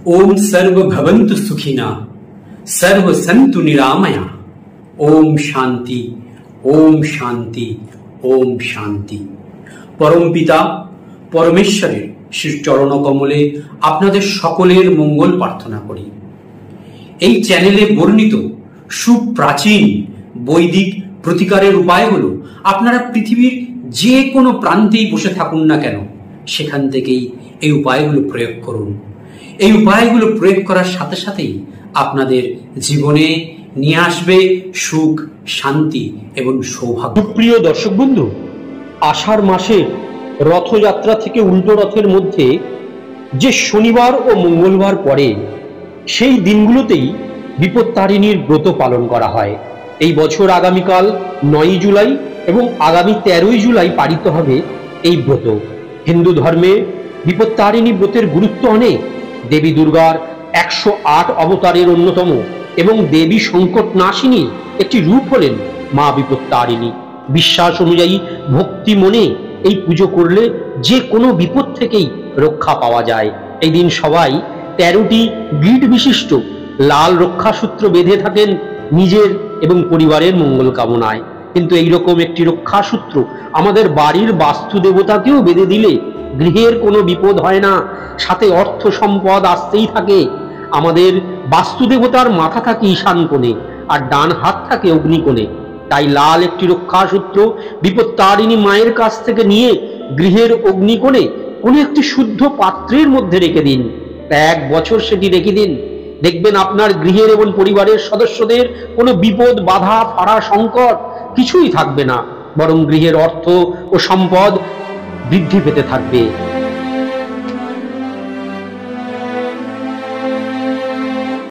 ओम सर्व भवन्तु सुखिना सर्व सन्तु निरामया। ओम शांति ओम शांति ओम शांति। परम पिता परमेश्वरेर श्री चरण कमले आपनादेर सकलेर मंगल प्रार्थना करी। এই চ্যানেলে বর্ণিত সুপ্রাচীন বৈদিক প্রতিকারের উপায়গুলো আপনারা পৃথিবীর যে কোনো প্রান্তেই বসে থাকুন না কেন সেখান থেকেই এই উপায়গুলো প্রয়োগ করুন। এই উপায়গুলো প্রয়োগ করার সাথে সাথেই আপনাদের জীবনে নিয়ে আসবে সুখ, শান্তি এবং সৌভাগ্য। প্রিয় দর্শক বন্ধু, আষাঢ় মাসে রথযাত্রা থেকে উল্টো রথের মধ্যে যে শনিবার ও মঙ্গলবার পড়ে সেই দিনগুলোতেই বিপত্তারিণীর ব্রত পালন করা হয়। এই বছর আগামীকাল 9 জুলাই এবং আগামী 13 জুলাই পালিত হবে এই ব্রত। হিন্দু ধর্মে বিপত্তারিণী ব্রতের গুরুত্ব অনেক। দেবী দুর্গার 108 অবতারের অন্যতম এবং দেবী সংকট নাশিনীর একটি রূপ হলেন মা বিপত্তারিণী। বিশ্বাস অনুযায়ী ভক্তি মনে এই পুজো করলে যে কোনো বিপদ থেকেই রক্ষা পাওয়া যায়। এই দিন সবাই 13টি গিট বিশিষ্ট লাল রক্ষাসূত্র বেঁধে থাকেন নিজের এবং পরিবারের মঙ্গল কামনায়। কিন্তু এইরকম একটি রক্ষাসূত্র আমাদের বাড়ির বাস্তু দেবতাকেও বেঁধে দিলে গৃহের কোনো বিপদ হয় না, সাথে অর্থ সম্পদ আসতেই থাকে। আমাদের বাস্তু দেবতার মাথা থাকে ঈশান কোণে আর ডান হাত থাকে অগ্নিকোণে। তাই লাল একটি রক্ষাসূত্র বিপত্তারিণী মায়ের কাছ থেকে নিয়ে গৃহের অগ্নিকোণে কোনো একটি শুদ্ধ পাত্রের মধ্যে রেখে দিন। 1 বছর সেটি রেখে দিন, দেখবেন আপনার গৃহের এবং পরিবারের সদস্যদের কোনো বিপদ, বাধা, ফাড়া, সংকট কিছুই থাকবে না, বরং গৃহের অর্থ ও সম্পদ বৃদ্ধি পেতে থাকবে।